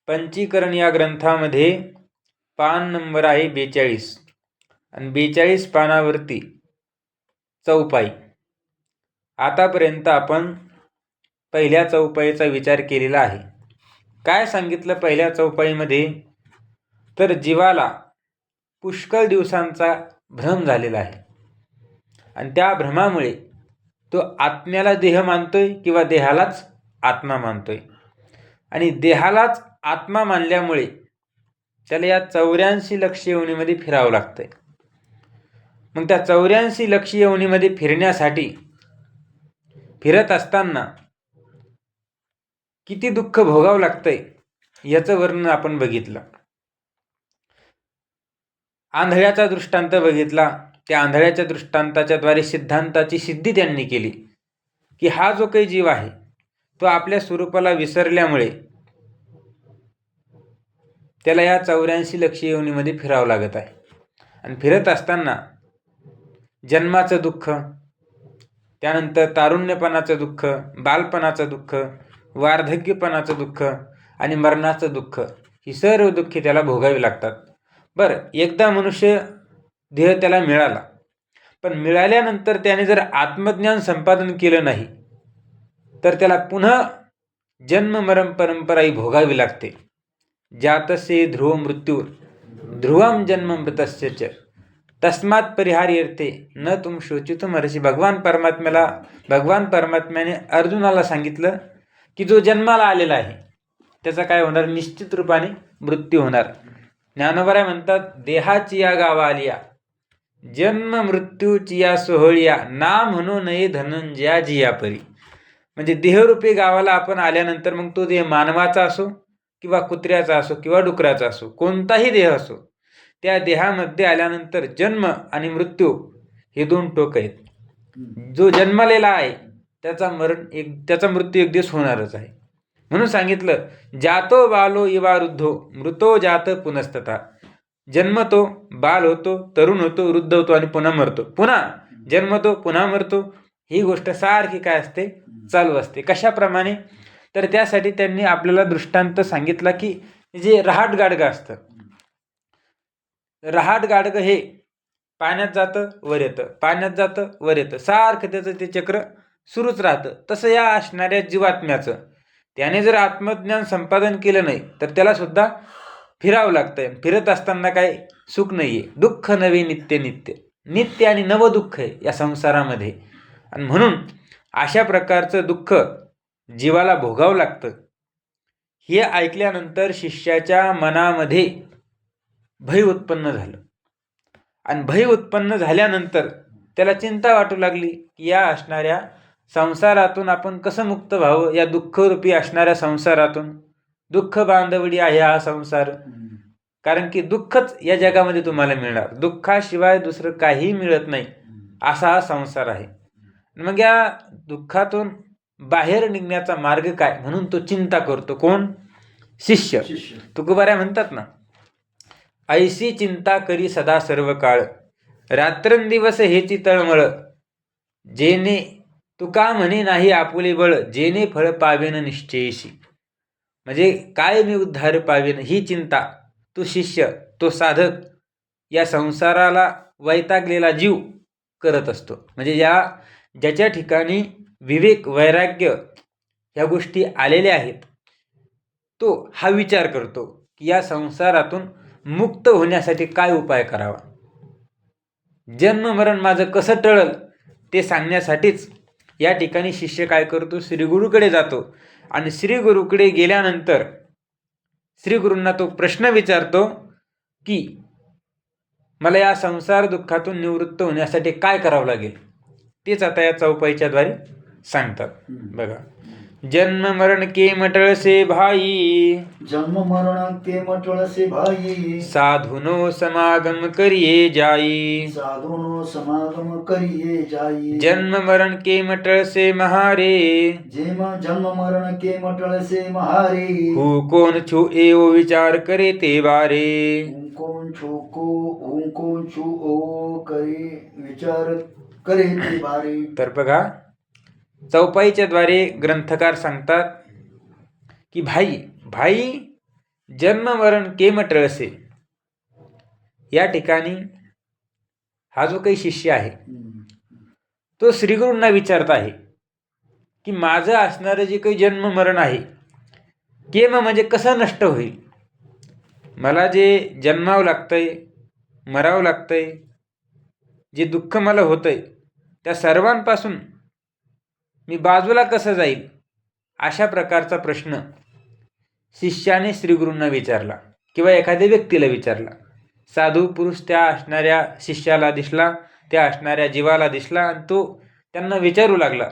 पंचीकरण या ग्रंथामध्ये पान नंबर आहे 42 आणि 42 पानावरती चौपाई. आतापर्यंत आपण पहिल्या चौपाईचा विचार केलेला आहे. काय सांगितलं पहिल्या चौपाईमध्ये? तर जीवाला पुष्कळ दिवसांचा भ्रम झालेला आहे आणि त्या भ्रमामुळे तो आत्म्याला देह मानतोय किंवा देहालाच आत्मा मानतोय आणि देहालाच आत्मा मानल्यामुळे त्याला या 84 लक्ष योनीमध्ये फिरावं लागतंय. मग त्या 84 लक्ष योनीमध्ये फिरण्यासाठी फिरत असताना किती दुःख भोगावं लागतंय याचं वर्णन आपण बघितलं. आंधळ्याचा दृष्टांत बघितला. त्या आंधळ्याच्या दृष्टांताच्या द्वारे सिद्धांताची सिद्धी त्यांनी केली की हा जो काही जीव आहे तो आपल्या स्वरूपाला विसरल्यामुळे त्याला या 84 लक्ष योनीमध्ये फिरावं लागत आहे. आणि फिरत असताना जन्माचं दुःख, त्यानंतर तारुण्यपणाचं दुःख, बालपणाचं दुःख, वार्धक्यपणाचं दुःख आणि मरणाचं दुःख, ही सर्व दुःखे त्याला भोगावी लागतात. बरं, एकदा मनुष्य देह त्याला मिळाला, पण मिळाल्यानंतर त्याने जर आत्मज्ञान संपादन केलं नाही तर त्याला पुन्हा जन्म मरण परंपरा ही भोगावी लागते. जातसे ध्रुव मृत्यू ध्रुवम जन्म मृतस्य च तस्मात परिहार्यर्थे न तुम शोचितुमर्हसि. भगवान परमात्म्याने अर्जुनाला सांगितलं की जो जन्माला आलेला आहे त्याचा काय होणार? निश्चित रूपाने मृत्यू होणार. ज्ञानोबराय म्हणतात, देहाची या गावा आलिया जन्म मृत्यूची या सोहळिया ना म्हणू नये धनंजया जिया परी. म्हणजे देहरूपी गावाला आपण आल्यानंतर मग तो देह मानवाचा असो किंवा कुत्र्याचा असो किंवा डुकराचा असो, कोणताही देह असो, त्या देहामध्ये आल्यानंतर जन्म आणि मृत्यू हे दोन टोक आहेत. जो जन्मलेला आहे त्याचा मृत्यू एक दिवस होणारच आहे. म्हणून सांगितलं, जातो बालो इवा वृद्धो मृतो जात पुनस्तथा. जन्मतो, बाल होतो, तरुण होतो, वृद्ध होतो आणि पुन्हा मरतो, पुन्हा जन्मतो, पुन्हा मरतो. ही गोष्ट सारखी काय असते? चालू असते. कशाप्रमाणे? तर त्यासाठी त्यांनी आपल्याला दृष्टांत सांगितला की जे रहाट गाडगं असतं, रहाट गाडगं हे पाण्यात जातं वर येतं, पाण्यात जातं वर येतं, सारखं त्याचं ते चक्र सुरूच राहतं. तसं या असणाऱ्या जीवात्म्याचं त्याने जर आत्मज्ञान संपादन केलं नाही तर त्याला सुद्धा फिरावं लागतंय. फिरत असताना काय सुख नाहीये, दुःख नवे नित्य नित्य, नित्य आणि नव दुःख आहे या संसारामध्ये. आणि म्हणून अशा प्रकारचं दुःख जीवाला भोगावं लागतं. हे ऐकल्यानंतर शिष्याच्या मनामध्ये भय उत्पन्न झालं आणि भय उत्पन्न झाल्यानंतर त्याला चिंता वाटू लागली की या असणाऱ्या संसारातून आपण कसं मुक्त व्हावं. या दुःखरूपी असणाऱ्या संसारातून, दुःख बांधवडी आहे हा संसार, कारण की दुःखच या जगामध्ये तुम्हाला मिळणार, दुःखाशिवाय दुसरं काहीही मिळत नाही असा हा संसार आहे. मग या दुःखातून बाहेर निघण्याचा मार्ग काय, म्हणून तो चिंता करतो. कोण? शिष्य. तुकोबाराय म्हणतात ना, ऐसी चिंता करी सदा सर्व काळ रात्रंदिवस हेची तळमळ जेने तुका म्हणे नाही आपुले बळ जेने फळ पावेन निश्चयशी. म्हणजे काय मी उद्धार पावेन ही चिंता तो शिष्य, तो साधक, या संसाराला वैतागलेला जीव करत असतो. म्हणजे ज्याच्या ठिकाणी विवेक, वैराग्य ह्या गोष्टी आलेल्या आहेत, तो हा विचार करतो की या संसारातून मुक्त होण्यासाठी काय उपाय करावा, जन्म मरण माझं कसं टळल ते सांगण्यासाठीच या ठिकाणी शिष्य काय करतो? श्रीगुरूकडे जातो आणि श्रीगुरूकडे गेल्यानंतर श्रीगुरूंना तो प्रश्न विचारतो की मला या संसार दुःखातून निवृत्त होण्यासाठी काय करावं लागेल. तेच आता या चौपाईच्या द्वारे सांगतात. बघा, जन्म मरण के मटळ से भाई, जन्म मरण के मटळ से भाई, साधुनो समागम करिए जाई, साधुनो समागम करिए जाई. जन्म मरण के मटळ से महारे, जन्म मरण के मटळ से महारे, हु कोण छू एवो विचार करे ते बारे, कोण छू कोण छू ओ करे विचार करे ते बारे. तर बघा, चौपाईच्या द्वारे ग्रंथकार सांगतात की भाई भाई जन्म मरण केम टळसे. या ठिकाणी हा जो काही शिष्य आहे तो श्रीगुरूंना विचारत आहे की माझं असणारं जे काही जन्म मरण आहे केम म्हणजे कसं नष्ट होईल. मला जे जन्मावं लागतंय, मरावं लागतंय, जे दुःख मला होतंय त्या सर्वांपासून मी बाजूला कसं जाईल, अशा प्रकारचा प्रश्न शिष्याने श्रीगुरूंना विचारला किंवा एखाद्या व्यक्तीला विचारला. साधू पुरुष त्या असणाऱ्या शिष्याला दिसला, त्या असणाऱ्या जीवाला दिसला आणि तो त्यांना विचारू लागला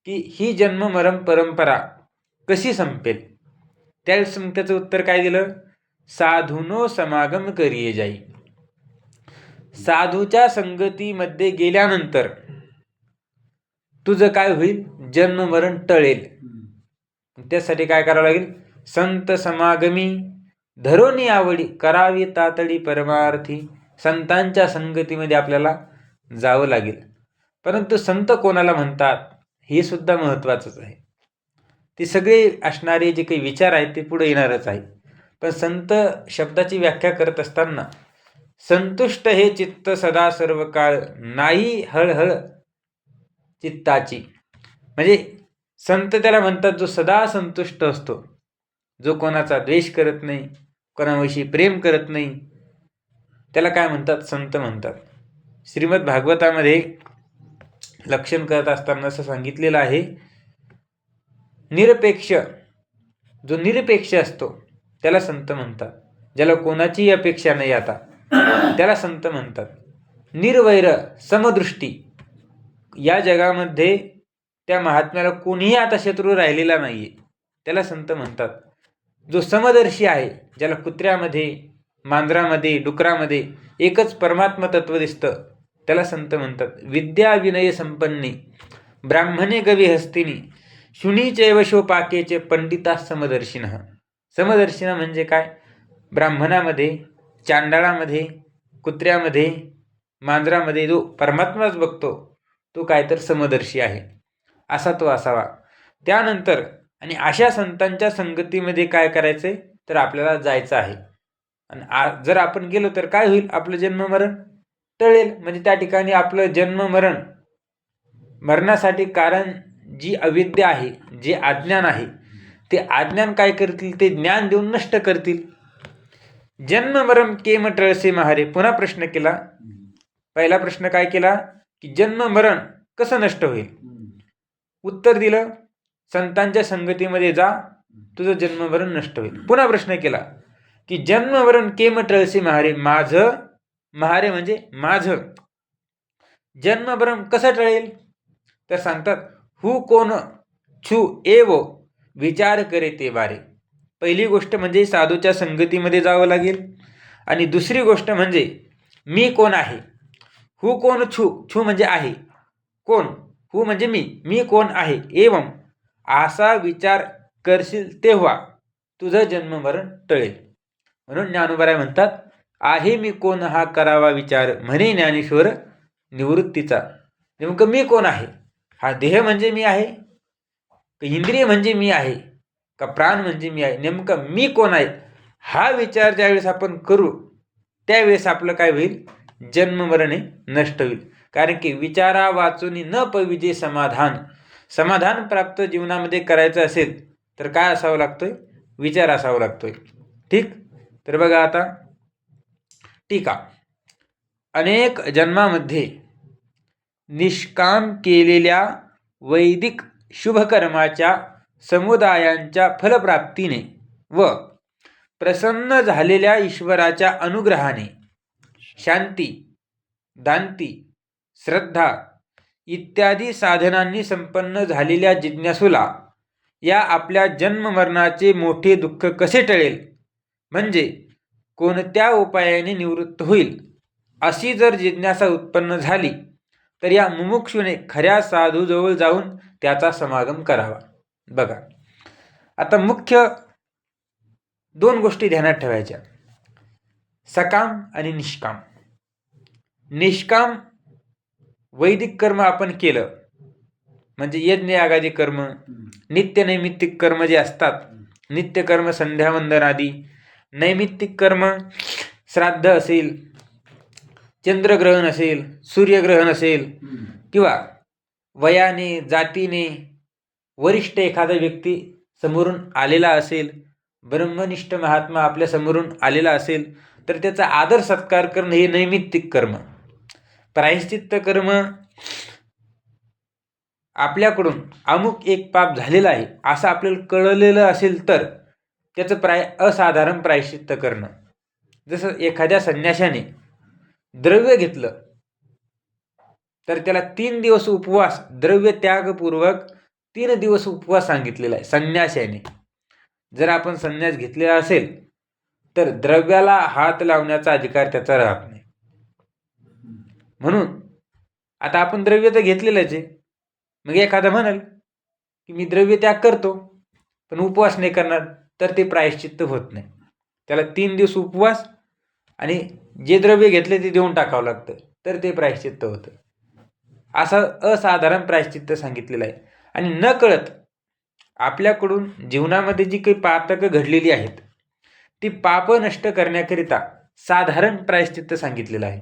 की ही जन्म मरण परंपरा कशी संपेल. त्यावेळेस त्याचं उत्तर काय दिलं, साधूनो समागम करिये जाई. साधूच्या संगतीमध्ये गेल्यानंतर तुझं काय होईल, जन्म मरण टळेल. त्यासाठी काय करावं लागेल, संत समागमी धरोनी आवडी करावी तातडी परमार्थी. संतांच्या संगतीमध्ये आपल्याला जावं लागेल. परंतु संत कोणाला म्हणतात हे सुद्धा महत्त्वाचंच आहे. ते सगळे असणारे जे काही विचार आहेत ते पुढे येणारच आहे. पण संत शब्दाची व्याख्या करत असताना संतुष्ट हे चित्त सदा सर्व काळ नाही हळहळ चित्ताची. म्हणजे संत त्याला म्हणतात जो सदा संतुष्ट असतो, जो कोणाचा द्वेष करत नाही, कोणाविषयी प्रेम करत नाही, त्याला काय म्हणतात, संत म्हणतात. श्रीमद भागवतामध्ये लक्षण करत असताना असं सांगितलेलं आहे, निरपेक्ष, जो निरपेक्ष असतो त्याला संत म्हणतात. ज्याला कोणाचीही अपेक्षा नाही आता त्याला संत म्हणतात. निर्वैर समदृष्टी, या जगामध्ये त्या महात्म्याला कोणीही आता शत्रू राहिलेला नाहीये, त्याला संत म्हणतात. जो समदर्शी आहे, ज्याला कुत्र्यामध्ये, मांजरामध्ये, डुकरामध्ये एकच परमात्मा तत्व दिसतं, त्याला संत म्हणतात. विद्या विनय संपन्नी ब्राह्मणे गवी हस्तिनी शुनीचैव शोपाकेचे पंडिता समदर्शिनः. समदर्शिना म्हणजे काय, ब्राह्मणामध्ये, चांडाळामध्ये, कुत्र्यामध्ये, मांजरामध्ये जो परमात्माच बघतो तो काय तर समदर्शी आहे, असा तो असावा. त्यानंतर आणि अशा संतांच्या संगतीमध्ये काय करायचंय तर आपल्याला जायचं आहे. आणि जर आपण गेलो तर काय होईल, आपलं जन्म मरण टळेल. म्हणजे त्या ठिकाणी आपलं जन्म मरण, मरणासाठी कारण जी अविद्या आहे, जे अज्ञान आहे, ते अज्ञान काय करतील, ते ज्ञान देऊन नष्ट करतील. जन्म मरण केम टळसे महारे. पुन्हा प्रश्न केला. पहिला प्रश्न काय केला की जन्म मरण कसं नष्ट होईल. उत्तर दिलं, संतांच्या संगतीमध्ये जा, तुझं जन्म मरण नष्ट होईल. पुन्हा प्रश्न केला की जन्म मरण केम टळसे महारे. माझं, महारे म्हणजे माझं, जन्म मरण कसं टळेल तर सांगतात, हु कोण छू एव विचार करे ते बारे. पहिली गोष्ट म्हणजे साधूच्या संगतीमध्ये जावं लागेल. आणि दुसरी गोष्ट म्हणजे मी कोण आहे. हु कोण छू, छू म्हणजे आहे, कोण, हु म्हणजे मी कोण आहे, एवं असा विचार करशील तेव्हा तुझं जन्ममरण टळेल. म्हणून ज्ञानोबराय म्हणतात, आहे मी कोण हा करावा विचार, म्हणे ज्ञानेश्वर निवृत्तीचा. नेमकं मी कोण आहे, हा देह म्हणजे मी आहे का, इंद्रिय म्हणजे मी आहे का, प्राण म्हणजे मी आहे, नेमकं मी कोण आहे, हा विचार ज्यावेळेस आपण करू त्यावेळेस आपलं काय होईल, जन्ममरण हे नष्ट होईल. कारण की विचारा वाचून न पविजे समाधान. समाधान प्राप्त जीवनामध्ये करायचं असेल तर काय असावं लागतोय, विचार असावा लागतोय. ठीक. तर बघा आता टीका. अनेक जन्मामध्ये निष्काम केलेल्या वैदिक शुभकर्माच्या समुदायांच्या फलप्राप्तीने व प्रसन्न झालेल्या ईश्वराच्या अनुग्रहाने शांती, दांती, श्रद्धा इत्यादी साधनांनी संपन्न झालेल्या जिज्ञासूला या आपल्या जन्ममरणाचे मोठे दुःख कसे टळेल, म्हणजे कोणत्या उपायाने निवृत्त होईल, अशी जर जिज्ञासा उत्पन्न झाली तर या मुमुक्षुने खऱ्या साधूजवळ जाऊन त्याचा समागम करावा. बघा आता मुख्य दोन गोष्टी ध्यानात ठेवायच्या, सकाम आणि निष्काम. निष्काम वैदिक कर्म आपण केलं म्हणजे यज्ञ यागादी कर्म, नित्यनैमित्तिक कर्म जे असतात नित्यकर्म संध्यावंदन आदी, नैमित्तिक कर्म श्राद्ध असेल, चंद्रग्रहण असेल, सूर्यग्रहण असेल, किंवा वयाने जातीने वरिष्ठ एखादा व्यक्ती समोरून आलेला असेल, ब्रह्मनिष्ठ महात्मा आपल्या समोरून आलेला असेल, तर त्याचा आदर सत्कार करणं हे नैमित्तिक कर्म. प्रायश्चित्त कर्म आपल्याकडून अमुक एक पाप झालेलं आहे असं आपल्याला कळलेलं असेल तर त्याचं असाधारण प्रायश्चित्त करणं. जसं एखाद्या संन्याशाने द्रव्य घेतलं तर त्याला 3 दिवस उपवास, द्रव्य त्यागपूर्वक 3 दिवस उपवास सांगितलेला आहे संन्याशाने. जर आपण संन्यास घेतलेला असेल तर द्रव्याला हात लावण्याचा अधिकार त्याचा राहत नाही. म्हणून आता आपण द्रव्य तर घेतलेलंच आहे. मग एखादा म्हणाल की मी द्रव्य त्याग करतो पण उपवास नाही करणार, तर ते प्रायश्चित्त होत नाही. त्याला 3 दिवस उपवास आणि जे द्रव्य घेतले ते देऊन टाकावं लागतं, तर ते प्रायश्चित्त होतं. असं असाधारण प्रायश्चित्त सांगितलेलं आहे. आणि न कळत आपल्याकडून जीवनामध्ये जी काही पातकं घडलेली आहेत ती पाप नष्ट करण्याकरिता साधारण प्रायश्चित्त सांगितलेलं आहे.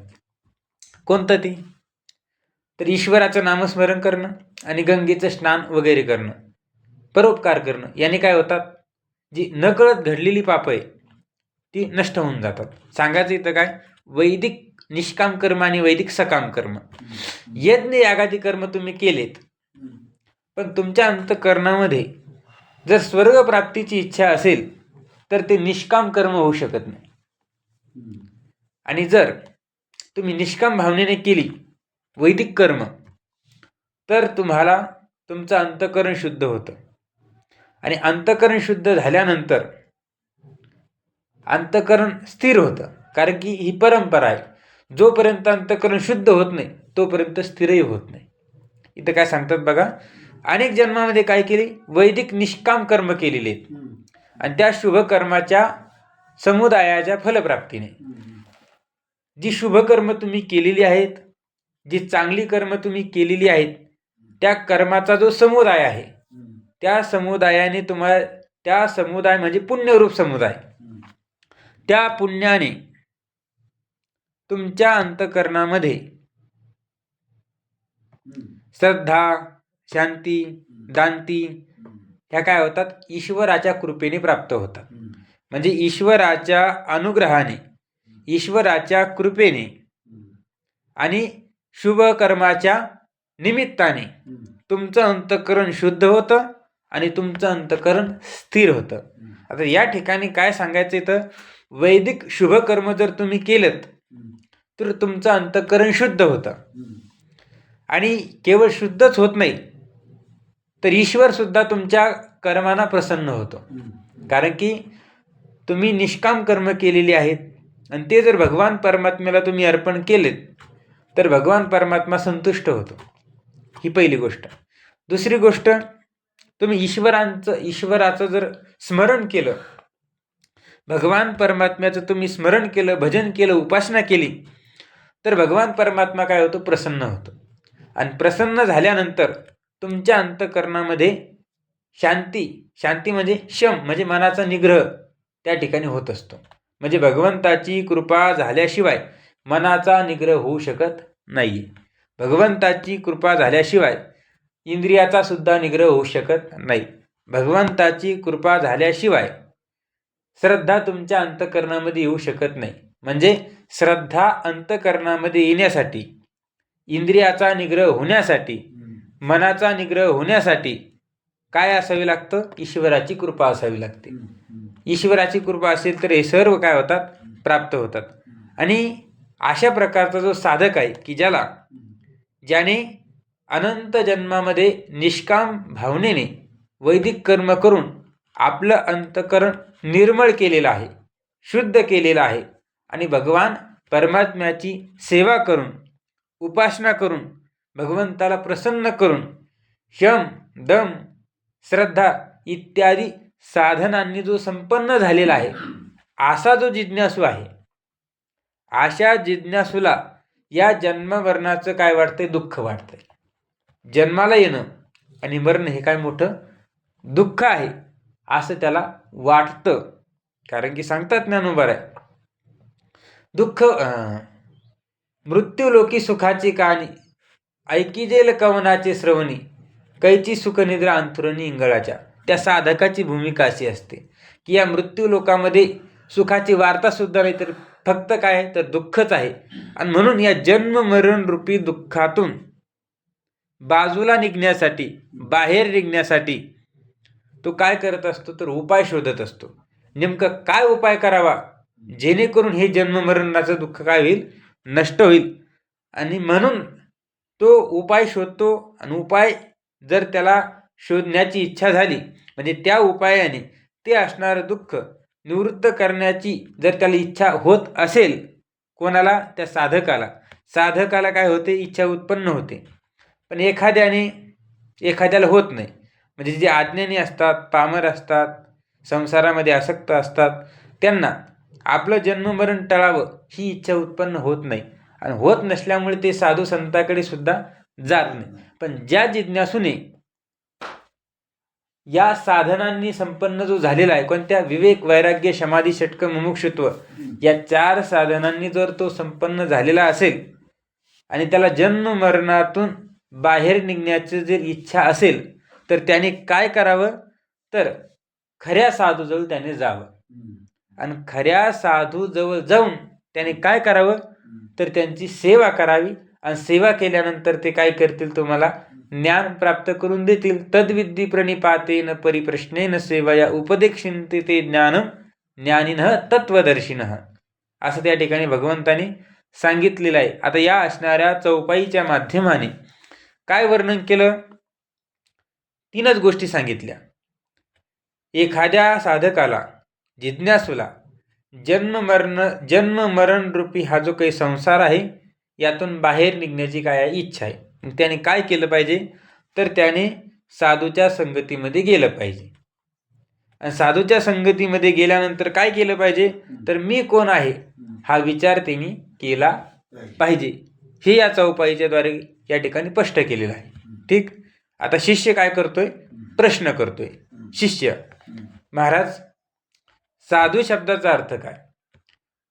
कोणतं ते? तर ईश्वराचं नामस्मरण करणं आणि गंगेचं स्नान वगैरे करणं, परोपकार करणं. याने काय होतात, जी नकळत घडलेली पाप आहे ती नष्ट होऊन जातात. सांगायचं इथं काय, वैदिक निष्काम कर्म आणि वैदिक सकाम कर्म, यज्ञ यागादी कर्म तुम्ही केलेत, पण तुमच्या अंतःकरणामध्ये जर स्वर्ग प्राप्तीची इच्छा असेल तर ते निष्काम कर्म होऊ शकत नाही. आणि जर तुम्ही निष्काम भावनेने केली वैदिक कर्म तर तुम्हाला तुमचं अंतःकरण शुद्ध होतं. आणि अंतःकरण शुद्ध झाल्यानंतर अंतःकरण स्थिर होतं, कारण की ही परंपरा आहे. जोपर्यंत अंतःकरण शुद्ध होत नाही तोपर्यंत स्थिरही होत नाही. इथं काय सांगतात बघा, अनेक जन्मामध्ये काय केले, वैदिक निष्काम कर्म केलेले आहेत आणि त्या शुभ कर्माच्या समुदायाच्या फलप्राप्तीने जी शुभ कर्म तुम्ही केलेली आहेत, जी चांगली कर्म तुम्ही केलेली आहेत, त्या कर्माचा जो समुदाय आहे त्या समुदायाने तुम्हाला, त्या समुदाय म्हणजे पुण्यरूप समुदाय, त्या पुण्याने तुमच्या अंतःकरणामध्ये श्रद्धा, शांती, दांती ह्या काय होतात, ईश्वराच्या कृपेने प्राप्त होतात. म्हणजे ईश्वराच्या अनुग्रहाने, ईश्वराच्या कृपेने आणि शुभ कर्माच्या निमित्ताने तुमचं अंतःकरण शुद्ध होतं आणि तुमचं अंतःकरण स्थिर होतं. आता या ठिकाणी काय सांगायचं तर, वैदिक शुभ कर्म जर तुम्ही केलं तर तुमचं अंतःकरण शुद्ध होतं. आणि केवळ शुद्धच होत नाही तर ईश्वर सुद्धा तुमच्या कर्मांना प्रसन्न होतो. कारण की तुम्ही निष्काम कर्म केलेली आहेत आणि ते जर भगवान परमात्म्याला तुम्ही अर्पण केलेत तर भगवान परमात्मा संतुष्ट होतो. ही पहिली गोष्ट. दुसरी गोष्ट, तुम्ही ईश्वराचं जर स्मरण केलं, भगवान परमात्म्याचं तुम्ही स्मरण केलं, भजन केलं, उपासना केली, तर भगवान परमात्मा काय होतो, प्रसन्न होतो. आणि प्रसन्न झाल्यानंतर तुमच्या अंतःकरणामध्ये शांती म्हणजे शम म्हणजे मनाचा निग्रह त्या ठिकाणी होत असतो. म्हणजे भगवंताची कृपा झाल्याशिवाय मनाचा निग्रह होऊ शकत नाही. भगवंताची कृपा झाल्याशिवाय इंद्रियाचा सुद्धा निग्रह होऊ शकत नाही. भगवंताची कृपा झाल्याशिवाय श्रद्धा तुमच्या अंतःकरणामध्ये येऊ शकत नाही. म्हणजे श्रद्धा अंतःकरणामध्ये येण्यासाठी, इंद्रियाचा निग्रह होण्यासाठी, मनाचा निग्रह होण्यासाठी काय असावे लागतं, ईश्वराची कृपा असावी लागते. ईश्वराची कृपा असेल तर हे सर्व काय होतात, प्राप्त होतात. आणि अशा प्रकारचा जो साधक आहे की ज्याने अनंत जन्मामध्ये निष्काम भावनेने वैदिक कर्म करून आपलं अंतःकरण निर्मळ केलेलं आहे, शुद्ध केलेलं आहे आणि भगवान परमात्म्याची सेवा करून, उपासना करून, भगवंताला प्रसन्न करून शम, दम, श्रद्धा इत्यादी साधनांनी जो संपन्न झालेला आहे, असा जो जिज्ञासू आहे, अशा जिज्ञासूला या जन्ममरणाचं काय वाटतंय, दुःख वाटतंय. जन्माला येणं आणि मरण हे काय मोठं दुःख आहे असं त्याला वाटतं. कारण की सांगतात ज्ञानोबा आहे, दुःख मृत्यूलोकी सुखाची कहाणी ऐकी जेल कवनाचे श्रवणी, कैची सुखनिद्रा अंथरुणी इंगळाच्या. त्या साधकाची भूमिका अशी असते की या मृत्यू लोकामध्ये सुखाची वार्ता सुद्धा नाही, तर फक्त काय तर दुःखच आहे. आणि म्हणून या जन्म मरण रूपी दुःखातून बाजूला निघण्यासाठी, बाहेर निघण्यासाठी तो काय करत असतो तर उपाय शोधत असतो. नेमकं काय उपाय करावा जेणेकरून हे जन्म मरणाचं दुःख काय होईल, नष्ट होईल. आणि म्हणून तो उपाय शोधतो. आणि उपाय जर त्याला शोधण्याची इच्छा झाली, म्हणजे त्या उपायाने ते असणारं दुःख निवृत्त करण्याची जर त्याला इच्छा होत असेल, कोणाला, त्या साधकाला काय होते, इच्छा उत्पन्न होते. पण एखाद्याला होत नाही. म्हणजे जे अज्ञानी असतात, पामर असतात, संसारामध्ये आसक्त असतात, त्यांना आपलं जन्ममरण टळावं ही इच्छा उत्पन्न होत नाही. आणि होत नसल्यामुळे ते साधू संतांकडे सुद्धा जात नाही. पण ज्या जिज्ञासूने या साधनांनी संपन्न जो झालेला आहे, कोणत्या, विवेक, वैराग्य, समाधी, षटक, मुमुक्षुत्व, या 4 साधनांनी जर तो संपन्न झालेला असेल आणि त्याला जन्म मरणातून बाहेर निघण्याची जर इच्छा असेल, तर त्याने काय करावं तर खऱ्या साधूजवळ त्याने जावं. आणि खऱ्या साधूजवळ जाऊन त्याने काय करावं तर त्यांची सेवा करावी. आणि सेवा केल्यानंतर ते काय करतील, तुम्हाला ज्ञान प्राप्त करून देतील. तद्विद्धी प्रणिपातेन परिप्रश्नेन सेवया उपदेक्षिन्ते ते ज्ञानम ज्ञानिनः तत्वदर्शिनः, असं त्या ठिकाणी भगवंताने सांगितलेलं आहे. आता या असणाऱ्या चौपाईच्या माध्यमाने काय वर्णन केलं, 3च गोष्टी सांगितल्या. एखाद्या साधकाला, जिज्ञासूला जन्म मरण रूपी हा जो काही संसार आहे, यातून बाहेर निघण्याची काय इच्छा आहे, त्याने काय केलं पाहिजे तर त्याने साधूच्या संगतीमध्ये गेलं पाहिजे. आणि साधूच्या संगतीमध्ये गेल्यानंतर काय केलं पाहिजे तर मी कोण आहे हा विचार त्यांनी केला पाहिजे. हे या चौपाईच्या द्वारे या ठिकाणी स्पष्ट केलेलं आहे. ठीक. आता शिष्य काय करतोय, प्रश्न करतोय. शिष्य, महाराज, साधू शब्दाचा अर्थ काय?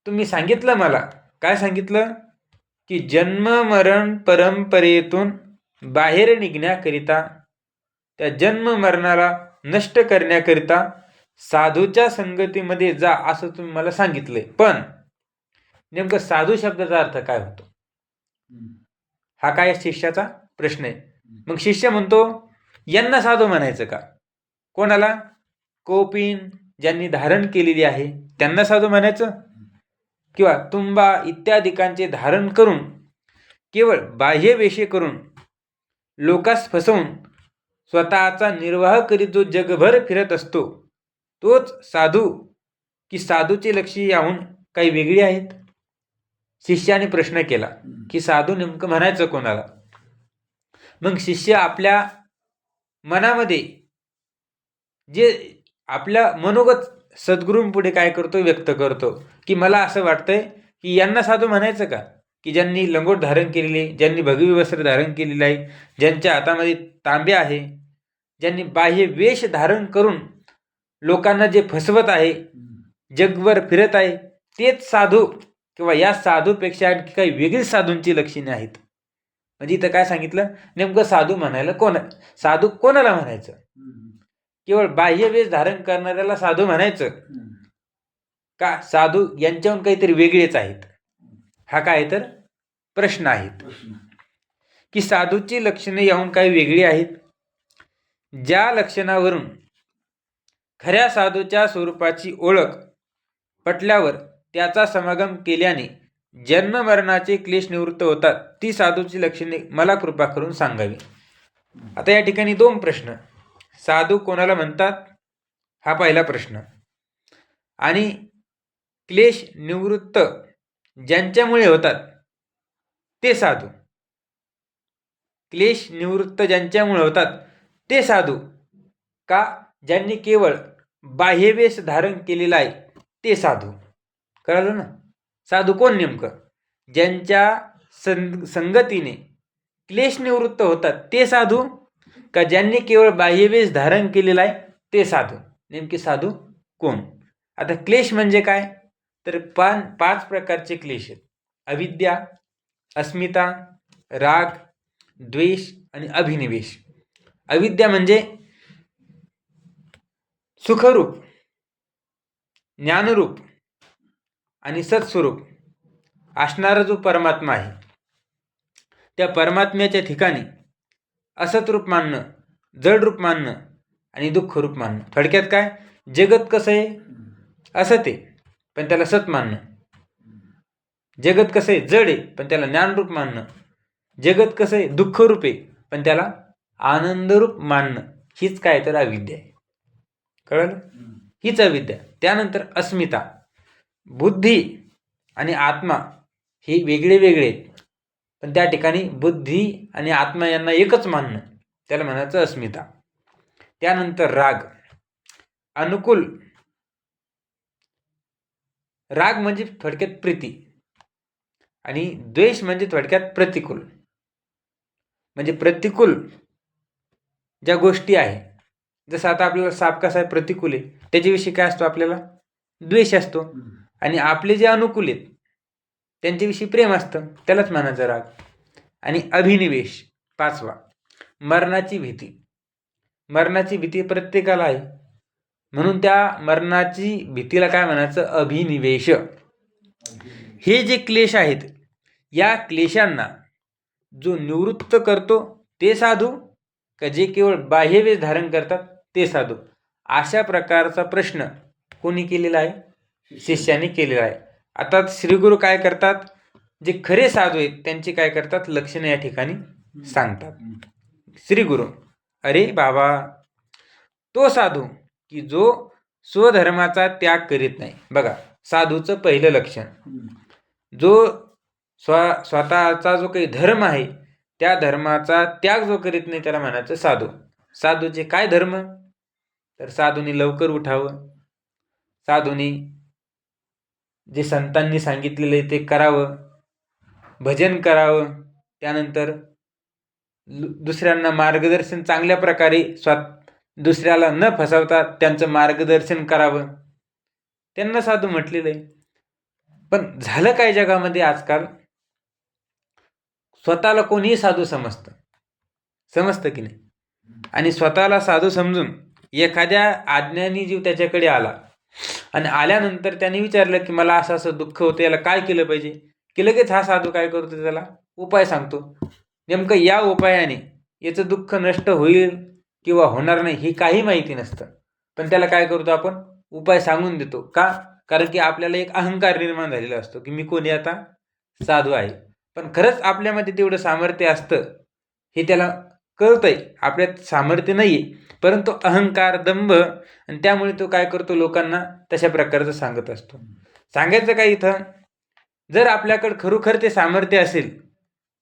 तुम्ही सांगितलं मला. काय सांगितलं की जन्म मरण परंपरेतून बाहेर निघण्याकरिता, त्या जन्म मरणाला नष्ट करण्याकरिता साधूच्या संगतीमध्ये जा, असं तुम्ही मला सांगितलंय. पण नेमकं साधू शब्दाचा अर्थ काय होतो, हा काय शिष्याचा प्रश्न आहे. मग शिष्य म्हणतो, यांना साधू म्हणायचं का? कोणाला? कौपीन ज्यांनी धारण केलेली आहे त्यांना साधू म्हणायचं, किंवा तुंबा इत्यादिकांचे धारण करून केवळ बाह्य वेशे करून लोकास फसवून स्वतःचा निर्वाह करीत जो जगभर फिरत असतो तोच साधू, की साधूचे लक्ष्य याहून काही वेगळी आहेत? शिष्याने प्रश्न केला की साधू नेमकं म्हणायचं कोणाला? मग शिष्य आपल्या मनामध्ये जे आपल्या मनोगत सद्गुरूंपुढे काय करतो, व्यक्त करतो की मला असं वाटतंय की यांना साधू म्हणायचं का, की ज्यांनी लंगोट धारण केलेले, ज्यांनी भगवी वस्त्र धारण केलेलं आहे, ज्यांच्या हातामध्ये तांब्या आहे, ज्यांनी बाह्य वेश धारण करून लोकांना जे फसवत आहे, जगभर फिरत आहे, तेच साधू, किंवा या साधूपेक्षा आणखी काही वेगळीच साधूंची लक्षणे आहेत. म्हणजे इथं काय सांगितलं, नेमकं साधू म्हणायला साधू कोणाला म्हणायचं? केवळ बाह्य वेश धारण करणाऱ्याला साधू म्हणायचं का साधू यांच्याहून काहीतरी वेगळेच आहेत? हा काय तर प्रश्न आहेत. की साधूची लक्षणे याहून काही वेगळी आहेत, ज्या लक्षणावरून खऱ्या साधूच्या स्वरूपाची ओळख पटल्यावर त्याचा समागम केल्याने जन्म मरणाचे क्लेश निवृत्त होतात, ती साधूची लक्षणे मला कृपा करून सांगावी. आता या ठिकाणी 2 प्रश्न. साधू कोणाला म्हणतात हा पहिला प्रश्न, आणि क्लेश निवृत्त ज्यांच्यामुळे होतात ते साधू. क्लेश निवृत्त ज्यांच्यामुळे होतात ते साधू का ज्यांनी केवळ बाह्यवेश धारण केलेला आहे ते साधू? कळलं ना? साधू कोण नेमकं? ज्यांच्या संगतीने क्लेश निवृत्त होतात ते साधू, का ज्यांनी केवळ बाह्यवेश धारण केलेला आहे ते साधू? नेमके साधू कोण? आता क्लेश म्हणजे काय? तर 5 प्रकारचे क्लेश आहेत. अविद्या, अस्मिता, राग, द्वेष आणि अभिनिवेश. अविद्या म्हणजे सुखरूप, ज्ञानरूप आणि सत्स्वरूप असणारा जो परमात्मा आहे, त्या परमात्म्याच्या ठिकाणी असत रूप मानणं, जड रूप मानणं आणि दुःख रूप मानणं. थोडक्यात काय? जगत कसं आहे? असत आहे पण त्याला सत मानणं. जगत कसं आहे? जड आहे पण त्याला ज्ञानरूप मानणं. जगत कसं आहे? दुःखरूप आहे पण त्याला आनंदरूप मानणं. हीच काय तर अविद्या आहे. कळलं? हीच अविद्या. त्यानंतर अस्मिता. बुद्धी आणि आत्मा हे वेगळे वेगळे आहेत, पण त्या ठिकाणी बुद्धी आणि आत्मा यांना एकच मानणं, त्याला म्हणायचं अस्मिता. त्यानंतर राग. अनुकूल. राग म्हणजे थोडक्यात प्रीती आणि द्वेष म्हणजे थोडक्यात प्रतिकूल. म्हणजे प्रतिकूल ज्या गोष्टी आहे, जसं आता आपल्याला साप कसा आहे? प्रतिकूल आहे, त्याच्याविषयी काय असतो? आपल्याला द्वेष असतो. आणि आपले जे अनुकूल आहेत त्यांच्याविषयी प्रेम असतं, त्यालाच म्हणायचं राग. आणि अभिनिवेश 5वा. मरणाची भीती. मरणाची भीती प्रत्येकाला आहे, म्हणून त्या मरणाची भीतीला काय म्हणायचं? अभिनिवेश. हे जे क्लेश आहेत, या क्लेशांना जो निवृत्त करतो ते साधू का जे केवळ बाह्यवेश धारण करतात ते साधू? अशा प्रकारचा प्रश्न कोणी केलेला आहे? शिष्याने केलेला आहे. आता श्रीगुरु काय करतात? जे खरे साधू आहेत त्यांची काय करतात? लक्षणं या ठिकाणी सांगतात. श्रीगुरु, अरे बाबा, तो साधू की जो स्वधर्माचा त्याग करीत नाही. बघा, साधूचं पहिलं लक्षण, जो स्वतःचा जो काही धर्म आहे त्या धर्माचा त्याग जो करीत नाही त्याला म्हणायचं साधू. साधूचे काय धर्म? तर साधूंनी लवकर उठावं, साधूंनी जे संतांनी सांगितलेले ते करावं, भजन करावं, त्यानंतर दुसऱ्यांना मार्गदर्शन चांगल्या प्रकारे दुसऱ्याला न फसवता त्यांचं मार्गदर्शन करावं, त्यांना साधू म्हटलेलं आहे. पण झालं काय जगामध्ये आजकाल? स्वतःला कोणीही साधू समजतं की नाही? आणि स्वतःला साधू समजून एखाद्या अज्ञानी जीव त्याच्याकडे आला आणि आल्यानंतर त्याने विचारलं की मला असं असं दुःख होतं, याला काय केलं पाहिजे? की लगेच हा साधू काय करतो? त्याला उपाय सांगतो. नेमकं या उपायाने याचं दुःख नष्ट होईल किंवा होणार नाही ही काही माहिती नसतं, पण त्याला काय करतो आपण? उपाय सांगून देतो. का? कारण की आपल्याला एक अहंकार निर्माण झालेला असतो की मी कोणी? आता साधू आहे. पण खरंच आपल्यामध्ये तेवढं सामर्थ्य असतं हे त्याला कळतंय, आपल्यात सामर्थ्य नाहीये, परंतु अहंकार, दंभ, आणि त्यामुळे तो काय करतो? लोकांना तशा प्रकारचं सांगत असतो. सांगायचं काय इथं? जर आपल्याकडं खरोखर ते सामर्थ्य असेल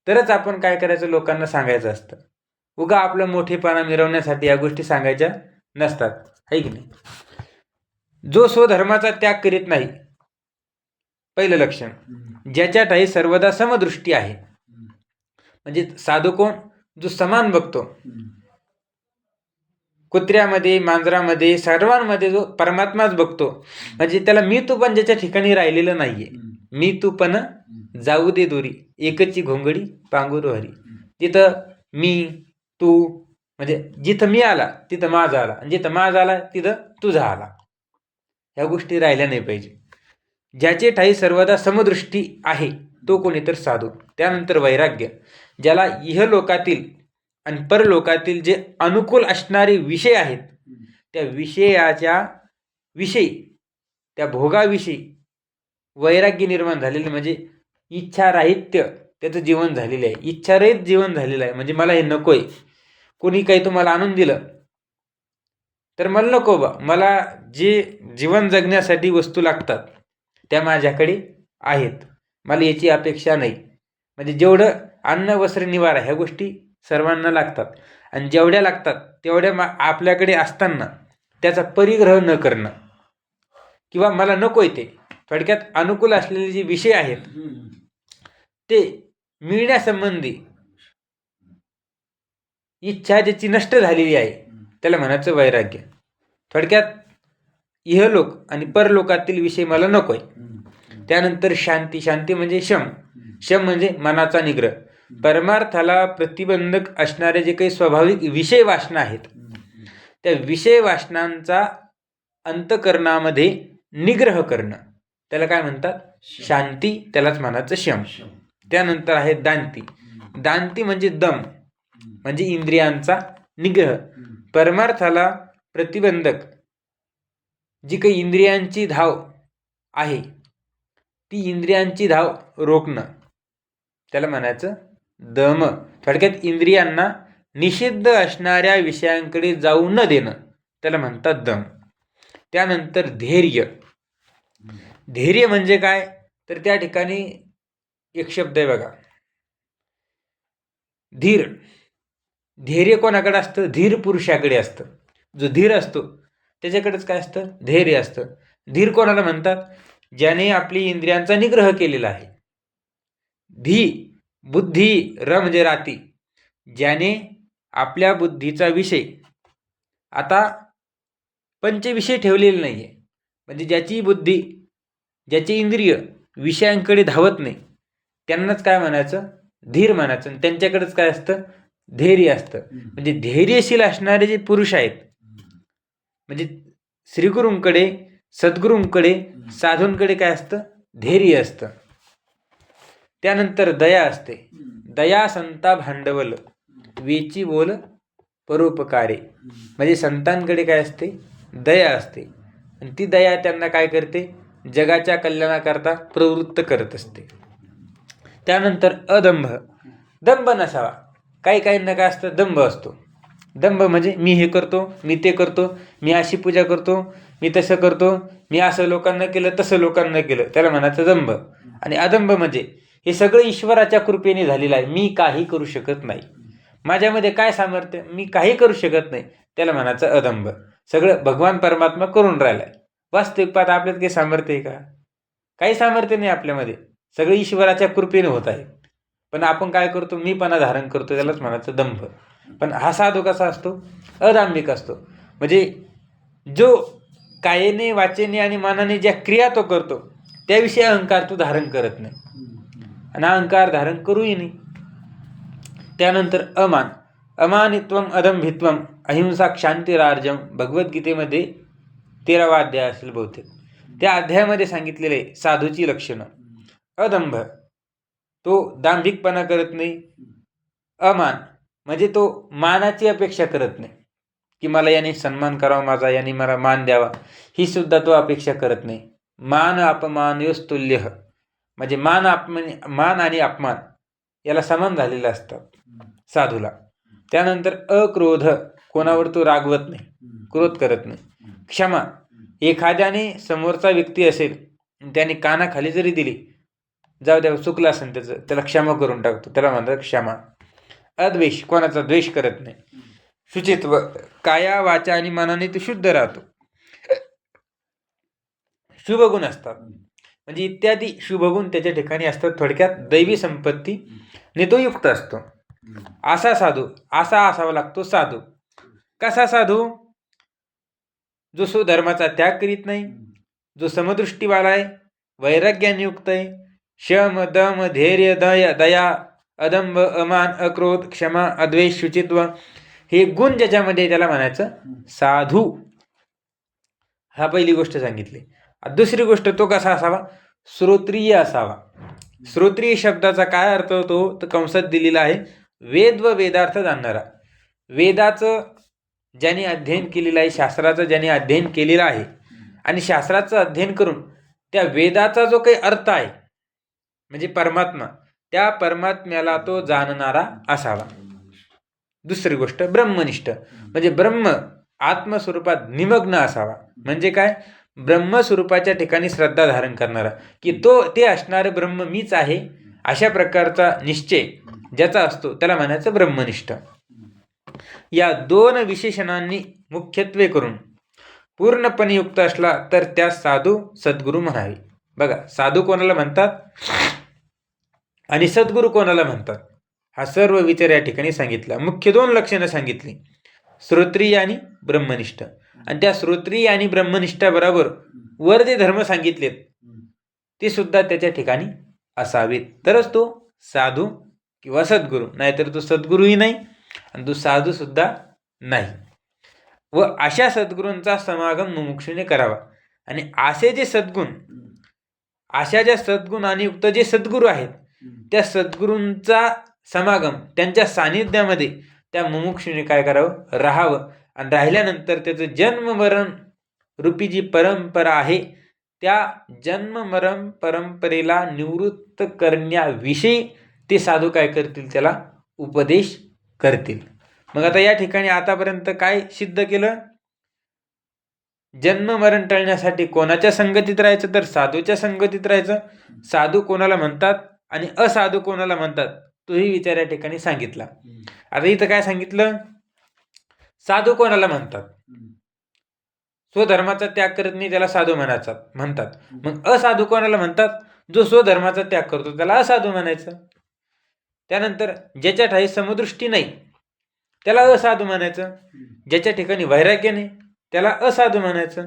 तरच आपण काय करायचं? लोकांना सांगायचं असतं. उगा आपलं मोठेपणा मिरवण्यासाठी या गोष्टी सांगायच्या नसतात, है की नाही? जो स्वधर्माचा त्याग करीत नाही, पहिलं लक्षण. ज्याच्यातही सर्वदा समदृष्टी आहे. म्हणजे साधू कोण? जो समान बघतो. कुत्र्यामध्ये, मांजरामध्ये, सर्वांमध्ये जो परमात्माच बघतो. म्हणजे त्याला मी तू पण ज्याच्या ठिकाणी राहिलेलं नाहीये. मी तू पण जाऊ दे दुरी, एकची घोंगडी पांघरू हरी. तिथं मी तू म्हणजे जिथं मी आला तिथं माझा आला, आणि जिथं माझा आला तिथं तुझा आला. ह्या गोष्टी राहिल्या नाही पाहिजे. ज्याचे ठाई सर्वदा समदृष्टी आहे तो कोणी? तर साधू. त्यानंतर वैराग्य. ज्याला इहलोकातील आणि परलोकातील जे अनुकूल असणारे विषय आहेत त्या विषयाच्या विषयी, त्या भोगाविषयी वैराग्य निर्माण झालेलं, म्हणजे इच्छाराहित्य त्याचं जीवन झालेलं आहे. इच्छारहित जीवन झालेलं आहे. म्हणजे मला हे नकोय. कोणी काही तुम्हाला आणून दिलं तर मला नको बा. मला जे जीवन जगण्यासाठी वस्तू लागतात त्या माझ्याकडे आहेत, मला याची अपेक्षा नाही. म्हणजे जेवढं अन्न, वस्त्र, निवारा ह्या गोष्टी सर्वांना लागतात, आणि जेवढ्या लागतात तेवढ्या आपल्याकडे असताना त्याचा परिग्रह न करणं, किंवा मला नकोय ते, थोडक्यात अनुकूल असलेले जे विषय आहेत ते मिळण्यासंबंधी इच्छा ज्याची नष्ट झालेली आहे त्याला म्हणायचं वैराग्य. थोडक्यात इहलोक आणि परलोकातील विषय मला नकोय. त्यानंतर शांती. शांती म्हणजे शम. शम म्हणजे मनाचा निग्रह. परमार्थाला प्रतिबंधक असणारे जे काही स्वाभाविक विषय वासना आहेत, त्या विषय वासनांचा अंतकरणामध्ये निग्रह करणं, त्याला काय म्हणतात? शांती. त्यालाच म्हणायचं शम. त्यानंतर आहे दांती. दांती म्हणजे दम, म्हणजे इंद्रियांचा निग्रह. परमार्थाला प्रतिबंधक जी काही इंद्रियांची धाव आहे, ती इंद्रियांची धाव रोखणं, त्याला म्हणायचं दम. थोडक्यात इंद्रियांना निषिद्ध असणाऱ्या विषयांकडे जाऊ न देणं, त्याला म्हणतात दम. त्यानंतर धैर्य. धैर्य म्हणजे काय? तर त्या ठिकाणी एक शब्द आहे बघा, धीर. धैर्य कोणाकडे असतं? धीर पुरुषाकडे असतं. जो धीर असतो त्याच्याकडेच काय असतं? धैर्य असतं. धीर कोणाला म्हणतात? ज्याने आपली इंद्रियांचा निग्रह केलेला आहे. धी बुद्धी, र म्हणजे राती, ज्याने आपल्या बुद्धीचा विषय आता पंचविषय ठेवलेले नाही आहे, म्हणजे ज्याची बुद्धी, ज्याचे इंद्रिय विषयांकडे धावत नाही, त्यांनाच काय म्हणायचं? धीर म्हणायचं. आणि त्यांच्याकडेच काय असतं? धैर्य असतं. म्हणजे धैर्यशील असणारे जे पुरुष आहेत, म्हणजे श्रीगुरूंकडे, सद्गुरूंकडे, साधूंकडे काय असतं? धैर्य असतं. त्यानंतर दया असते. दया संता भांडवल, वेची बोल परोपकारे. म्हणजे संतांकडे काय असते? दया असते. आणि ती दया त्यांना काय करते? जगाच्या कल्याणाकरता प्रवृत्त करत असते. त्यानंतर अदंभ. दंभ नसावा. काही काहींना काय असतं? दंभ असतो. दंभ म्हणजे मी हे करतो, मी ते करतो, मी अशी पूजा करतो, मी तसं करतो, मी असं लोकांना केलं, तसं लोकांना केलं, त्याला म्हणायचं दंभ. आणि अदंभ म्हणजे हे सगळं ईश्वराच्या कृपेने झालेलं आहे, मी काही करू शकत नाही, माझ्यामध्ये काय सामर्थ्य, मी काही करू शकत नाही, त्याला म्हणायचं अदंभ. सगळं भगवान परमात्मा करून राहिलाय. वास्तविक पाहता आपल्यात काही सामर्थ्य आहे का? काही सामर्थ्य नाही आपल्यामध्ये. सगळं ईश्वराच्या कृपेने होत आहे. पण आपण काय करतो? मीपणा धारण करतो, त्यालाच म्हणायचं दंभ. पण हा साधू कसा असतो? अदांभिक असतो. म्हणजे जो कायेने, वाचेने आणि मनाने ज्या क्रिया तो करतो, त्याविषयी अहंकार तो धारण करत नाही, आणि अहंकार धारण करूही नाही. त्यानंतर अमान. अमानित्वम अदंभित्वम अहिंसा क्षांतिरार्जम. भगवद्गीतेमध्ये 13वा अध्याय असेल बहुतेक. त्या अध्यायामध्ये सांगितलेले साधूची लक्षणं. अदंभ, तो दांभिकपणा करत नाही. अमान म्हणजे तो मानाची अपेक्षा करत नाही, की मला याने सन्मान करावा माझा, याने मला मान द्यावा, ही सुद्धा तो अपेक्षा करत नाही. मान अपमान योस्तुल्य, म्हणजे मान आणि अपमान याला समान झालेलं असतं साधूला. त्यानंतर अक्रोध, कोणावर तो रागवत नाही, क्रोध करत नाही. क्षमा, एखाद्याने समोरचा व्यक्ती असेल, त्याने कानाखाली जरी दिली, जाऊ द्या चुकलं असेल त्याचं, त्याला क्षमा करून टाकतो, त्याला म्हणतात क्षमा. अद्वेष, कोणाचा द्वेष करत नाही. शुचित्व, काया वाचा आणि मनाने तो शुद्ध राहतो. शुभगुण असतात, म्हणजे इत्यादी शुभगुण त्याच्या ठिकाणी असतात. थोडक्यात दैवी संपत्तीने तो युक्त असतो. असा साधू, असा असावा लागतो साधू. कसा साधू? जो स्वधर्माचा त्याग करीत नाही, जो समदृष्टीवाला आहे, वैराग्याने युक्त आहे, शम दम धैर्य दया अदंभ अमान अक्रोध क्षमा अद्वेष शुचित्व, हे गुण ज्याच्यामध्ये, त्याला म्हणायचं साधू. हा पहिली गोष्ट सांगितली. दुसरी गोष्ट, तो कसा असावा? श्रोत्रिय असावा. श्रोत्रिय शब्दाचा काय अर्थ होतो? तर कंसात दिलेला आहे, वेद व वेदार्थ जाणणारा. वेदाचं ज्याने अध्ययन केलेलं आहे, शास्त्राचं ज्याने अध्ययन केलेलं आहे, आणि शास्त्राचं अध्ययन करून त्या वेदाचा जो काही अर्थ आहे, म्हणजे परमात्मा, त्या परमात्म्याला तो जाणणारा असावा. दुसरी गोष्ट, ब्रह्मनिष्ठ, म्हणजे ब्रह्म आत्मस्वरूपात निमग्न असावा. म्हणजे काय? ब्रह्मस्वरूपाच्या ठिकाणी श्रद्धा धारण करणारा, की ते असणारे ब्रह्म मीच आहे, अशा प्रकारचा निश्चय ज्याचा असतो, त्याला म्हणायचं ब्रह्मनिष्ठ. या दोन विशेषणांनी मुख्यत्वे करून पूर्णपणे युक्त असला तर त्या साधू सद्गुरू म्हणावे. बघा, साधू कोणाला म्हणतात आणि सद्गुरू कोणाला म्हणतात, हा सर्व विचार या ठिकाणी सांगितला. मुख्य दोन लक्षणं सांगितली, श्रोत्रिय आणि ब्रह्मनिष्ठ. आणि त्या श्रोत्रिय आणि ब्रह्मनिष्ठाबरोबर वर जे धर्म सांगितलेत ते सुद्धा त्याच्या ठिकाणी असावेत, तरच तो साधू किंवा सद्गुरू, नाहीतर तो सद्गुरूही नाही आणि तो साधू सुद्धा नाही. व अशा सद्गुरूंचा समागम मुमुक्षूने करावा. आणि असे जे सद्गुण, अशा ज्या सद्गुणाने युक्त जे सद्गुरू आहेत त्या सद्गुरूंचा समागम, त्यांच्या सानिध्यामध्ये त्या मुमुक्षूने काय करावं, राहावं. आणि राहिल्यानंतर त्याचं जन्म मरण रूपी जी परंपरा आहे त्या जन्म मरण परंपरेला निवृत्त करण्याविषयी ते साधू काय करतील, त्याला उपदेश करतील. मग आता या ठिकाणी आतापर्यंत काय सिद्ध केलं, जन्म मरण टळण्यासाठी कोणाच्या संगतीत राहायचं, तर साधूच्या संगतीत राहायचं. साधू कोणाला म्हणतात आणि असाधू कोणाला म्हणतात तोही विचार या ठिकाणी सांगितला. आता इथं काय सांगितलं, साधू कोणाला म्हणतात, स्वधर्माचा त्याग करत नाही त्याला साधू म्हणतात. मग असाधू कोणाला म्हणतात, जो स्वधर्माचा त्याग करतो त्याला असाधू म्हणायचं. त्यानंतर ज्याच्या ठाई समदृष्टी नाही त्याला असाधू म्हणायचं. ज्याच्या ठिकाणी वैराग्य नाही त्याला असाधू म्हणायचं.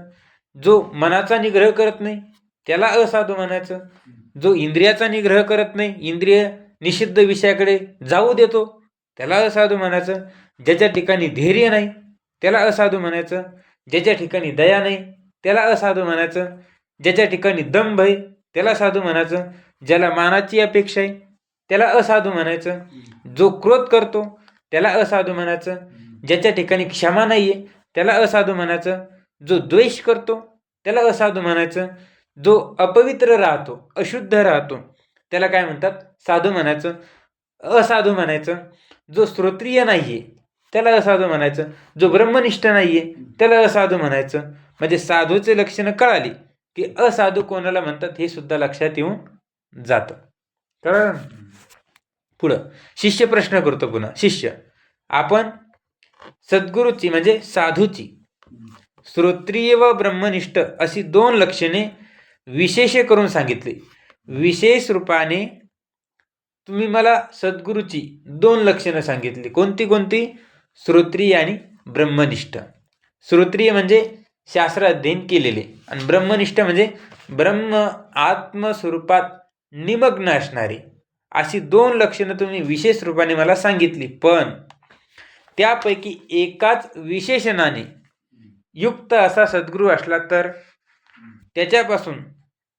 जो मनाचा निग्रह करत नाही त्याला असाधू म्हणायचं. जो इंद्रियाचा निग्रह करत नाही, इंद्रिय निषिद्ध विषयाकडे जाऊ देतो त्याला असाधू म्हणायचं. ज्याच्या ठिकाणी धैर्य नाही त्याला असाधू म्हणायचं. ज्याच्या ठिकाणी दया नाही त्याला असाधू म्हणायचं. ज्याच्या ठिकाणी दंभ आहे त्याला साधू म्हणायचं. ज्याला मानाची अपेक्षा आहे त्याला असाधू म्हणायचं. जो क्रोध करतो त्याला असाधू म्हणायचं. ज्याच्या ठिकाणी क्षमा नाही आहे त्याला असाधू म्हणायचं. जो द्वेष करतो त्याला असाधू म्हणायचं. जो अपवित्र राहतो, अशुद्ध राहतो त्याला काय म्हणतात, साधू म्हणायचं, असाधू म्हणायचं. जो श्रोत्रिय नाही आहे त्याला असाधू म्हणायचं. जो ब्रह्मनिष्ठ नाही आहे त्याला असाधू म्हणायचं. म्हणजे साधूचे लक्षणं कळाली की असाधू कोणाला म्हणतात हे सुद्धा लक्षात येऊन जातं. कळलं. पुढं शिष्य प्रश्न करतो पुन्हा. शिष्य, आपण सद्गुरूची म्हणजे साधूची श्रोत्रिय व ब्रह्मनिष्ठ अशी 2 लक्षणे विशेष करून सांगितली. विशेष रूपाने तुम्ही मला सद्गुरूची 2 लक्षणं सांगितली. कोणती कोणती? श्रोत्रिय आणि ब्रह्मनिष्ठ. श्रोत्रिय म्हणजे शास्त्र अध्ययन केलेले आणि ब्रह्मनिष्ठ म्हणजे ब्रह्म आत्मस्वरूपात निमग्न असणारे. अशी 2 लक्षणं तुम्ही विशेष रूपाने मला सांगितली. पण त्यापैकी एकाच विशेषणाने युक्त असा सद्गुरू असला तर त्याच्यापासून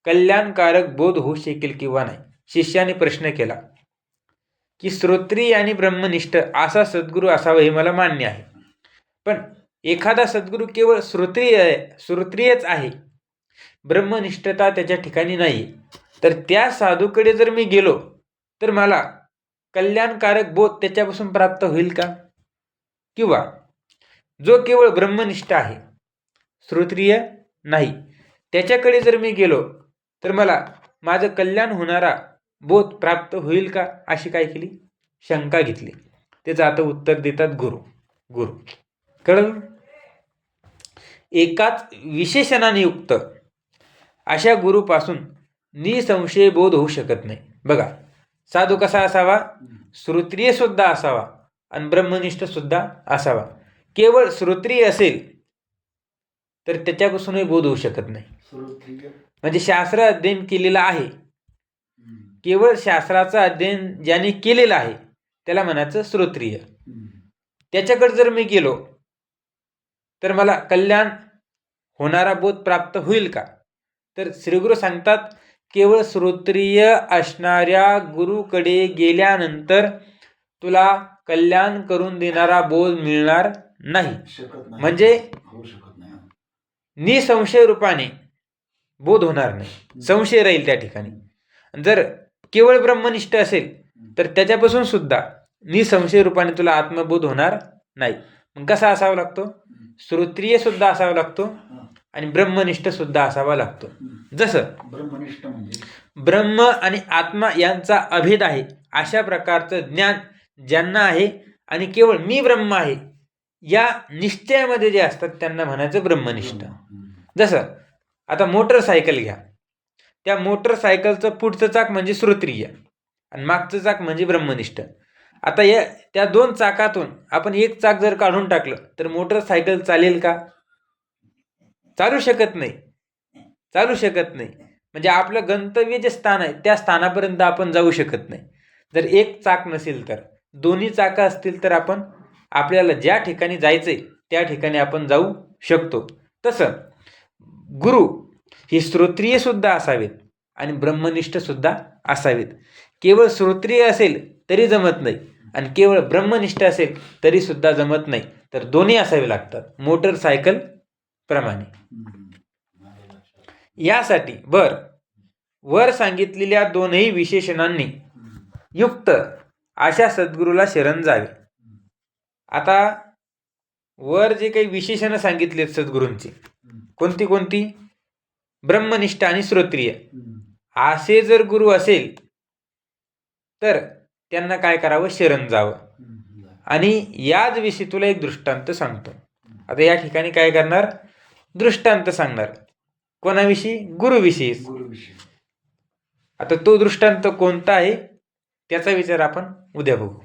कल्याणकारक बोध होऊ शकेल किंवा नाही. शिष्याने प्रश्न केला की श्रोत्रिय आणि ब्रह्मनिष्ठ असा सद्गुरू असावा हे मला मान्य आहे, पण एखादा सद्गुरू केवळ श्रोत्रियच आहे, ब्रह्मनिष्ठता त्याच्या ठिकाणी नाही, तर त्या साधूकडे जर मी गेलो तर मला कल्याणकारक बोध त्याच्यापासून प्राप्त होईल का? किंवा जो केवळ ब्रह्मनिष्ठ आहे, श्रोत्रिय नाही, त्याच्याकडे जर मी गेलो तर मला माझं कल्याण होणारा बोध प्राप्त होईल का? अशी काय केली? शंका घेतली. त्याचं आता उत्तर देतात गुरु. कळलं. एकाच विशेषणाने युक्त अशा गुरुपासून निसंशय बोध होऊ शकत नाही. बघा, साधू कसा असावा? श्रोत्रिय सुद्धा असावा आणि ब्रह्मनिष्ठ सुद्धा असावा. केवळ श्रोत्रिय असेल तर त्याच्यापासूनही बोध होऊ शकत नाही. म्हणजे शास्त्र अध्ययन केलेलं आहे, केवळ शास्त्राचं अध्ययन ज्याने केलेलं आहे त्याला म्हणायचं श्रोत्रिय. त्याच्याकडे जर मी गेलो तर मला कल्याण होणारा बोध प्राप्त होईल का? तर श्रीगुरु सांगतात, केवळ श्रोत्रिय असणाऱ्या गुरुकडे गेल्यानंतर तुला कल्याण करून देणारा बोध मिळणार नाही. म्हणजे निसंशय रूपाने बोध होणार नाही, संशय राहील त्या ठिकाणी. जर केवळ ब्रह्मनिष्ठ असेल तर त्याच्यापासून सुद्धा निसंशय रूपाने तुला आत्मबोध होणार नाही. मग कसा असावा लागतो? श्रोत्रिय सुद्धा असावा लागतो आणि ब्रह्मनिष्ठ सुद्धा असावा लागतो. जसं ब्रह्मनिष्ठ म्हणजे ब्रह्म आणि आत्मा यांचा अभेद आहे अशा प्रकारचं ज्ञान ज्यांना आहे आणि केवळ मी ब्रह्म आहे या निश्चयामध्ये जे असतात त्यांना म्हणायचं ब्रह्मनिष्ठ. जसं आता मोटरसायकल घ्या, त्या मोटरसायकलचं पुढचं चाक म्हणजे श्रोत्रिय आणि मागचं चाक म्हणजे ब्रह्मनिष्ठ. आता त्या 2 चाकातून आपण एक चाक जर काढून टाकलं तर मोटरसायकल चालेल का? चालू शकत नाही. चालू शकत नाही म्हणजे आपलं गंतव्य जे स्थान आहे त्या स्थानापर्यंत आपण जाऊ शकत नाही. जर एक चाक नसेल तर, दोन्ही चाकं असतील तर आपण आपल्याला ज्या ठिकाणी जायचंय त्या ठिकाणी आपण जाऊ शकतो. तसं गुरु ही श्रोत्रिय सुद्धा असावेत आणि ब्रह्मनिष्ठ सुद्धा असावेत. केवळ श्रोत्रिय असेल तरी जमत नाही आणि केवळ ब्रह्मनिष्ठ असेल तरी सुद्धा जमत नाही. तर दोन्ही असावे लागतात, मोटरसायकल प्रमाणे. यासाठी वर सांगितलेल्या दोनही विशेषणांनी युक्त अशा सद्गुरूला शरण जावे. आता वर जे काही विशेषणं सांगितलेत सद्गुरूंची, कोणती कोणती? ब्रह्मनिष्ठ आणि श्रोत्रिय. असे जर गुरु असेल तर त्यांना काय करावं? शरण जावं. आणि याच विषयी तुला एक दृष्टांत सांगतो. आता या ठिकाणी काय करणार? दृष्टांत सांगणार. कोणाविषयी? गुरुविषयी. गुरुविषयी. आता तो दृष्टांत कोणता आहे त्याचा विचार आपण उद्या बघू.